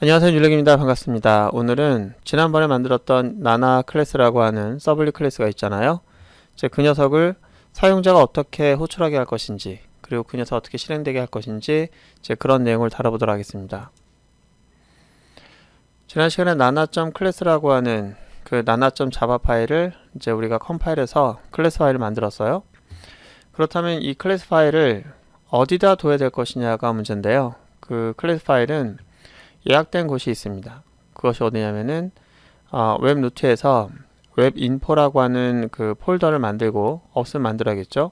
안녕하세요, 율렉입니다. 반갑습니다. 오늘은 지난번에 만들었던 나나 클래스라고 하는 서블리 클래스가 있잖아요. 이제 그 녀석을 사용자가 어떻게 호출하게 할 것인지, 그리고 그 녀석 어떻게 실행되게 할 것인지 이제 그런 내용을 다뤄보도록 하겠습니다. 지난 시간에 nana.class라고 하는 그 nana.java 파일을 이제 우리가 컴파일해서 클래스 파일을 만들었어요. 그렇다면 이 클래스 파일을 어디다 둬야 될 것이냐가 문제인데요. 그 클래스 파일은 예약된 곳이 있습니다. 그것이 어디냐면은 웹 루트에서 웹인포라고 하는 그 폴더를 만들고 없으면 만들어야겠죠.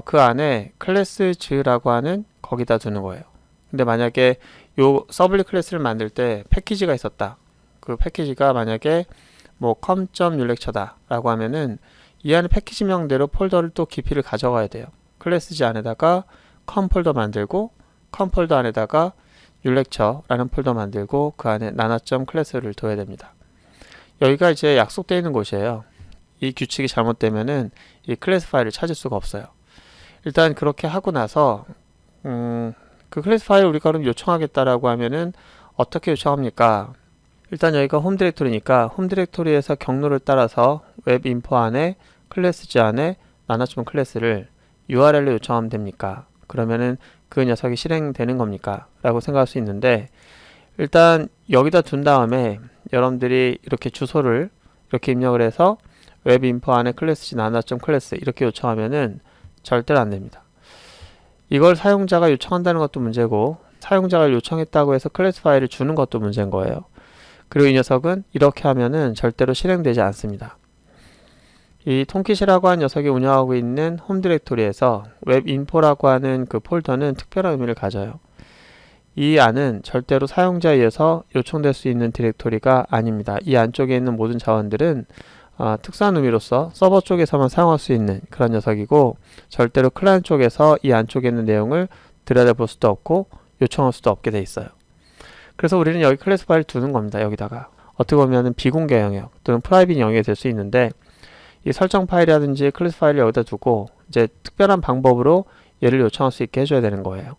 그 안에 클래스즈라고 하는 거기다 두는 거예요. 근데 만약에 요 서블리 클래스를 만들 때 패키지가 있었다. 그 패키지가 만약에 뭐 com.lecture다 라고 하면은 이 안에 패키지명대로 폴더를 또 깊이를 가져가야 돼요. 클래스즈 안에다가 com 폴더 만들고 com 폴더 안에다가 lecture라는 폴더 만들고 그 안에 nana.class를 둬야 됩니다. 여기가 이제 약속되어 있는 곳이에요. 이 규칙이 잘못되면은 이 클래스 파일을 찾을 수가 없어요. 일단 그렇게 하고 나서 그 클래스 파일 우리가 그럼 요청하겠다라고 하면은 어떻게 요청합니까? 일단 여기가 홈 디렉토리니까 홈 디렉토리에서 경로를 따라서 웹인포 안에 클래스즈 안에 nana.class를 URL로 요청하면 됩니까? 그러면은 그 녀석이 실행되는 겁니까? 라고 생각할 수 있는데, 일단 여기다 둔 다음에 여러분들이 이렇게 주소를 이렇게 입력을 해서 웹인포 안에 클래스지 nana.class 이렇게 요청하면은 절대로 안 됩니다. 이걸 사용자가 요청한다는 것도 문제고, 사용자가 요청했다고 해서 클래스 파일을 주는 것도 문제인 거예요. 그리고 이 녀석은 이렇게 하면은 절대로 실행되지 않습니다. 이 톰킷이라고 하는 녀석이 운영하고 있는 홈 디렉토리에서 웹인포라고 하는 그 폴더는 특별한 의미를 가져요. 이 안은 절대로 사용자에 의해서 요청될 수 있는 디렉토리가 아닙니다. 이 안쪽에 있는 모든 자원들은 특수한 의미로서 서버 쪽에서만 사용할 수 있는 그런 녀석이고, 절대로 클라이언트 쪽에서 이 안쪽에 있는 내용을 들여다볼 수도 없고 요청할 수도 없게 돼 있어요. 그래서 우리는 여기 클래스 파일 두는 겁니다. 여기다가 어떻게 보면 비공개 영역 또는 프라이빗 영역이 될 수 있는데, 이 설정 파일이라든지 클래스 파일을 여기다 두고 이제 특별한 방법으로 얘를 요청할 수 있게 해줘야 되는 거예요.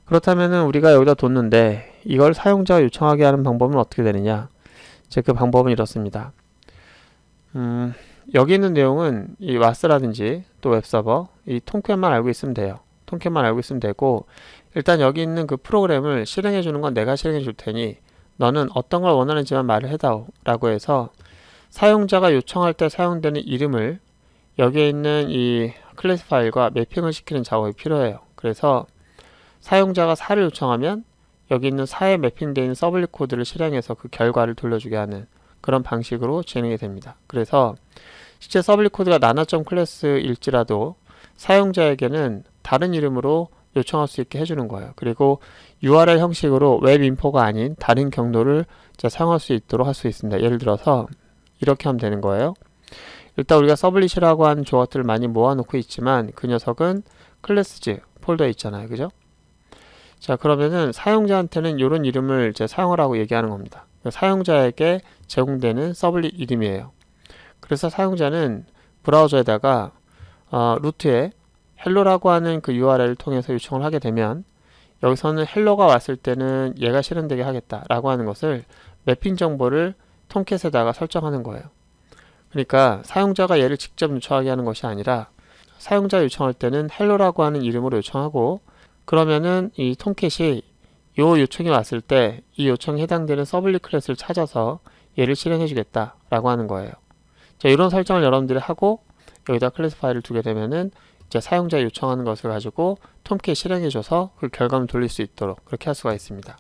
그렇다면은 우리가 여기다 뒀는데 이걸 사용자가 요청하게 하는 방법은 어떻게 되느냐? 이제 그 방법은 이렇습니다. 여기 있는 내용은 이 와스라든지 또 웹서버 이 톰캣만 알고 있으면 돼요. 톰캣만 알고 있으면 되고, 일단 여기 있는 그 프로그램을 실행해 주는 건 내가 실행해 줄 테니 너는 어떤 걸 원하는지만 말을 해다오 라고 해서 사용자가 요청할 때 사용되는 이름을 여기에 있는 이 클래스 파일과 매핑을 시키는 작업이 필요해요. 그래서 사용자가 4를 요청하면 여기 있는 4에 매핑되어 있는 서블리 코드를 실행해서 그 결과를 돌려주게 하는 그런 방식으로 진행이 됩니다. 그래서 실제 서블리 코드가 nana.class일지라도 사용자에게는 다른 이름으로 요청할 수 있게 해주는 거예요. 그리고 URL 형식으로 웹인포가 아닌 다른 경로를 사용할 수 있도록 할 수 있습니다. 예를 들어서 이렇게 하면 되는 거예요. 일단 우리가 서블릿이라고 하는 조각들을 많이 모아놓고 있지만 그 녀석은 클래스즈 폴더에 있잖아요. 그죠? 자, 그러면은 사용자한테는 이런 이름을 이제 사용하라고 얘기하는 겁니다. 사용자에게 제공되는 서블릿 이름이에요. 그래서 사용자는 브라우저에다가 루트에 헬로라고 하는 그 URL을 통해서 요청을 하게 되면, 여기서는 헬로가 왔을 때는 얘가 실행되게 하겠다라고 하는 것을 매핑 정보를 톰캣에다가 설정하는 거예요. 그러니까 사용자가 얘를 직접 요청하게 하는 것이 아니라 사용자 요청할 때는 헬로라고 하는 이름으로 요청하고, 그러면은 이 톰캣이 요 요청이 왔을 때 이 요청에 해당되는 서블리 클래스를 찾아서 얘를 실행해 주겠다 라고 하는 거예요. 자, 이런 설정을 여러분들이 하고 여기다 클래스 파일을 두게 되면은 이제 사용자 요청하는 것을 가지고 톰캣 실행해 줘서 그 결과물 돌릴 수 있도록 그렇게 할 수가 있습니다.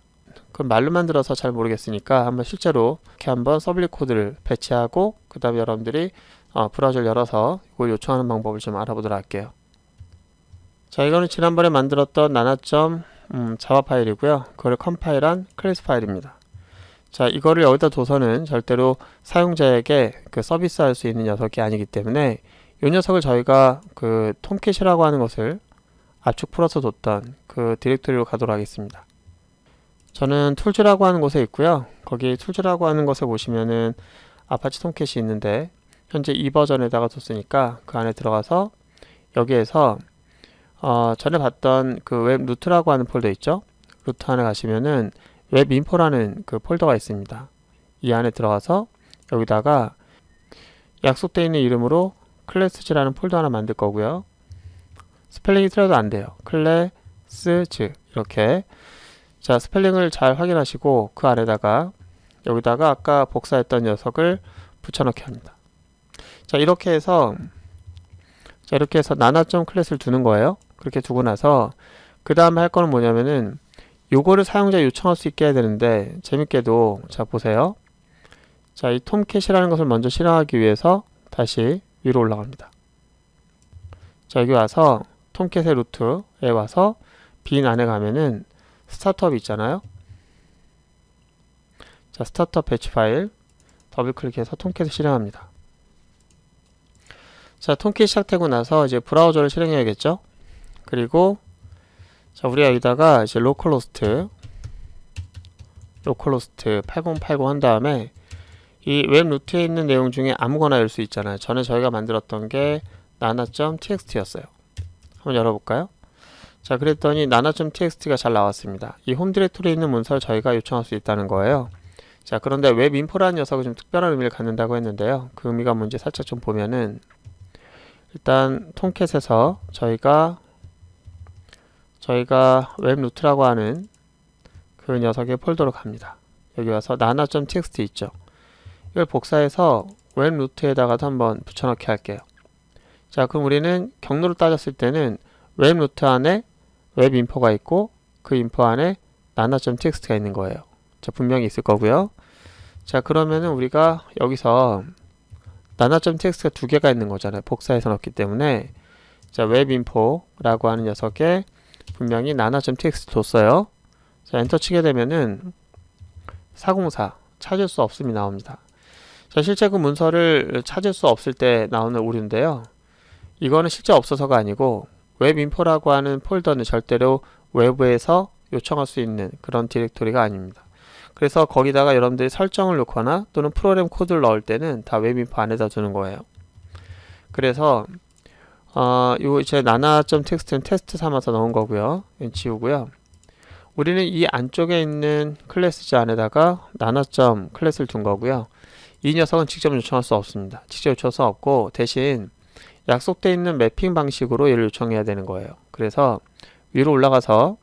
그럼 말로만 들어서 잘 모르겠으니까 한번 실제로 이렇게 한번 서블릿 코드를 배치하고 그 다음에 여러분들이 브라우저를 열어서 이걸 요청하는 방법을 좀 알아보도록 할게요. 자, 이거는 지난번에 만들었던 nana.java 파일이고요. 그걸 컴파일한 클래스 파일입니다. 자, 이거를 여기다 둬서는 절대로 사용자에게 그 서비스할 수 있는 녀석이 아니기 때문에 이 녀석을 저희가 그 톰캣이라고 하는 것을 압축 풀어서 뒀던 그 디렉토리로 가도록 하겠습니다. 저는 툴즈라고 하는 곳에 있고요. 거기 툴즈라고 하는 곳에 보시면은 아파치 톰캣이 있는데 현재 이 버전에다가 뒀으니까 그 안에 들어가서 여기에서 전에 봤던 그 웹 루트라고 하는 폴더 있죠? 루트 안에 가시면은 웹인포라는 그 폴더가 있습니다. 이 안에 들어가서 여기다가 약속되어 있는 이름으로 클래스즈라는 폴더 하나 만들 거고요. 스펠링이 틀려도 안 돼요. 클래스즈 이렇게. 자, 스펠링을 잘 확인하시고 그 안에다가 여기다가 아까 복사했던 녀석을 붙여넣기 합니다. 자, 이렇게 해서 나나.점 클래스를 두는 거예요. 그렇게 두고 나서 그 다음에 할 거는 뭐냐면은 요거를 사용자 요청할 수 있게 해야 되는데, 재밌게도 자 보세요. 자, 이 톰캣이라는 것을 먼저 실행하기 위해서 다시 위로 올라갑니다. 자, 여기 와서 톰캣의 루트에 와서 빈 안에 가면은 스타트업이 있잖아요. 자, 스타트업 배치 파일 더블 클릭해서 톰캣을 실행합니다. 자, 톰캣 시작되고 나서 이제 브라우저를 실행해야겠죠. 그리고 자, 우리가 여기다가 이제 로컬호스트 8080 한 다음에 이 웹 루트에 있는 내용 중에 아무거나 열 수 있잖아요. 전에 저희가 만들었던 게 nana.txt였어요. 한번 열어볼까요? 자, 그랬더니 nana.txt가 잘 나왔습니다. 이 홈 디렉토리에 있는 문서를 저희가 요청할 수 있다는 거예요. 자, 그런데 웹인포라는 녀석은 좀 특별한 의미를 갖는다고 했는데요. 그 의미가 뭔지 살짝 좀 보면은, 일단 톰캣에서 저희가 웹 루트라고 하는 그 녀석의 폴더로 갑니다. 여기 와서 nana.txt 있죠. 이걸 복사해서 웹 루트에다가도 한번 붙여넣기 할게요. 자, 그럼 우리는 경로로 따졌을 때는 웹 루트 안에 웹 인포가 있고 그 인포 안에 nana.txt가 있는 거예요. 자, 분명히 있을 거고요. 자, 그러면은 우리가 여기서 nana.txt가 두 개가 있는 거잖아요. 복사해서 넣기 때문에. 자, 웹 인포라고 하는 녀석에 분명히 nana.txt 줬어요. 자, 엔터 치게 되면은 404 찾을 수 없음이 나옵니다. 자, 실제 그 문서를 찾을 수 없을 때 나오는 오류인데요. 이거는 실제 없어서가 아니고 웹인포라고 하는 폴더는 절대로 외부에서 요청할 수 있는 그런 디렉토리가 아닙니다. 그래서 거기다가 여러분들이 설정을 넣거나 또는 프로그램 코드를 넣을 때는 다 웹인포 안에다 두는 거예요. 그래서 요 이제 nana.txt는 테스트 삼아서 넣은 거고요. 지우고요. 우리는 이 안쪽에 있는 클래스즈 안에다가 nana. 클래스를 둔 거고요. 이 녀석은 직접 요청할 수 없습니다. 직접 요청할 수 없고 대신 약속되어 있는 매핑 방식으로 얘를 요청해야 되는 거예요. 그래서 위로 올라가서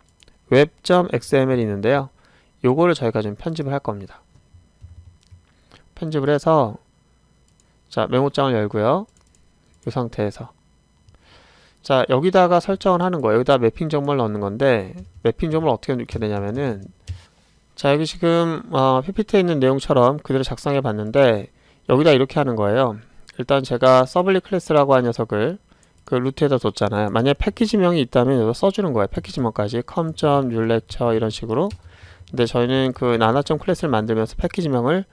web.xml이 있는데요. 요거를 저희가 좀 편집을 할 겁니다. 편집을 해서 자, 메모장을 열고요. 이 상태에서 자, 여기다가 설정을 하는 거예요. 여기다 매핑 정보를 넣는 건데 매핑 정보를 어떻게 넣게 되냐면은, 자, 여기 지금 PPT에 있는 내용처럼 그대로 작성해 봤는데 여기다 이렇게 하는 거예요. 일단 제가 서블리 클래스라고 하는 녀석을 그 루트에다 뒀잖아요. 만약에 패키지명이 있다면 여기서 써주는 거예요. 패키지명까지 com.newlecture 이런 식으로. 근데 저희는 그 nana. 클래스를 만들면서 패키지명을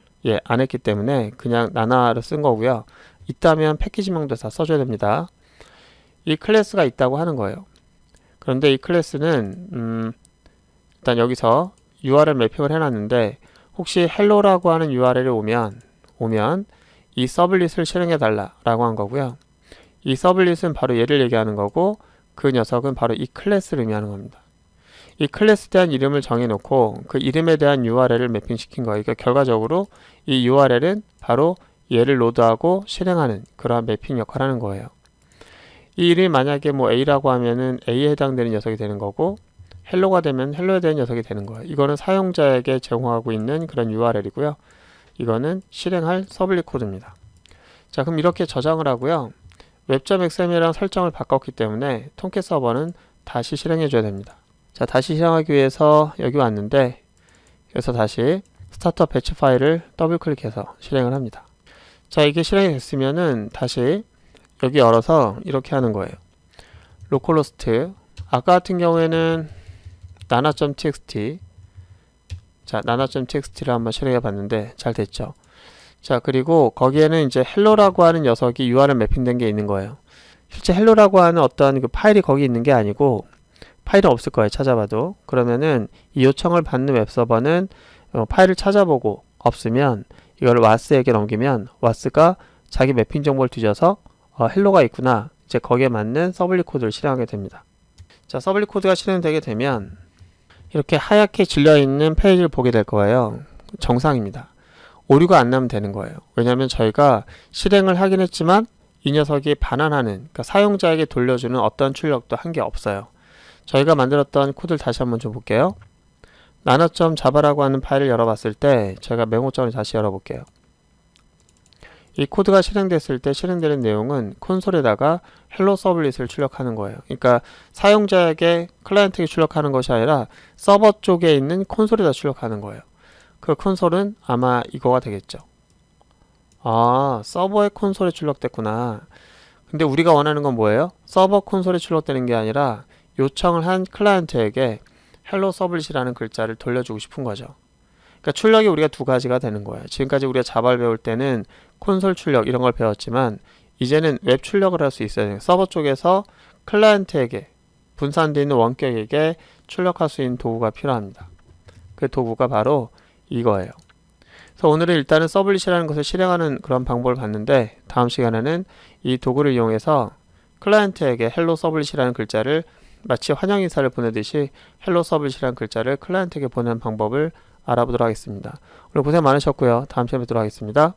안 했기 때문에 그냥 nana를 쓴 거고요. 있다면 패키지명도 다 써줘야 됩니다. 이 클래스가 있다고 하는 거예요. 그런데 이 클래스는 일단 여기서 URL 매핑을 해놨는데 혹시 hello라고 하는 URL이 오면 이 서블릿을 실행해 달라 라고 한 거고요. 이 서블릿은 바로 얘를 얘기하는 거고 그 녀석은 바로 이 클래스를 의미하는 겁니다. 이 클래스에 대한 이름을 정해놓고 그 이름에 대한 URL을 매핑시킨 거예요. 그러니까 결과적으로 이 URL은 바로 얘를 로드하고 실행하는 그러한 매핑 역할을 하는 거예요. 이 이름이 만약에 뭐 A라고 하면은 A에 해당되는 녀석이 되는 거고 헬로가 되면 헬로에 대한 녀석이 되는 거예요. 이거는 사용자에게 제공하고 있는 그런 URL이고요. 이거는 실행할 서블릿 코드입니다. 자, 그럼 이렇게 저장을 하고요. web.xml이랑 설정을 바꿨기 때문에 톰캣 서버는 다시 실행해 줘야 됩니다. 자, 다시 실행하기 위해서 여기 왔는데 여기서 다시 스타트업 배치 파일을 더블 클릭해서 실행을 합니다. 자, 이게 실행이 됐으면은 다시 여기 열어서 이렇게 하는 거예요. 로컬호스트 아까 같은 경우에는 nana.txt 자, nana.txt를 한번 실행해 봤는데 잘 됐죠. 자, 그리고 거기에는 이제 hello라고 하는 녀석이 URL 매핑된 게 있는 거예요. 실제 hello라고 하는 어떤 그 파일이 거기 있는 게 아니고 파일은 없을 거예요. 찾아봐도. 그러면은 이 요청을 받는 웹서버는 파일을 찾아보고 없으면 이걸 was에게 넘기면 was가 자기 매핑 정보를 뒤져서 hello가 있구나. 이제 거기에 맞는 서블릿 코드를 실행하게 됩니다. 자, 서블릿 코드가 실행되게 되면 이렇게 하얗게 질려 있는 페이지를 보게 될 거예요. 정상입니다. 오류가 안 나면 되는 거예요. 왜냐하면 저희가 실행을 하긴 했지만 이 녀석이 반환하는, 그러니까 사용자에게 돌려주는 어떤 출력도 한 게 없어요. 저희가 만들었던 코드를 다시 한번 좀 볼게요. nano.java라고 하는 파일을 열어봤을 때 제가 메모장을 다시 열어볼게요. 이 코드가 실행됐을 때 실행되는 내용은 콘솔에다가 헬로 서블릿을 출력하는 거예요. 그러니까 사용자에게 클라이언트에게 출력하는 것이 아니라 서버 쪽에 있는 콘솔에다 출력하는 거예요. 그 콘솔은 아마 이거가 되겠죠. 아, 서버의 콘솔에 출력됐구나. 근데 우리가 원하는 건 뭐예요? 서버 콘솔에 출력되는 게 아니라 요청을 한 클라이언트에게 헬로 서블릿이라는 글자를 돌려주고 싶은 거죠. 그러니까 출력이 우리가 두 가지가 되는 거예요. 지금까지 우리가 자바를 배울 때는 콘솔 출력 이런 걸 배웠지만 이제는 웹 출력을 할 수 있어요. 서버 쪽에서 클라이언트에게 분산되어 있는 원격에게 출력할 수 있는 도구가 필요합니다. 그 도구가 바로 이거예요. 그래서 오늘은 일단은 서블릿이라는 것을 실행하는 그런 방법을 봤는데 다음 시간에는 이 도구를 이용해서 클라이언트에게 헬로 서블릿이라는 글자를 마치 환영 인사를 보내듯이 헬로 서블릿이라는 글자를 클라이언트에게 보내는 방법을 알아보도록 하겠습니다. 오늘 고생 많으셨고요. 다음 시간에 뵙도록 하겠습니다.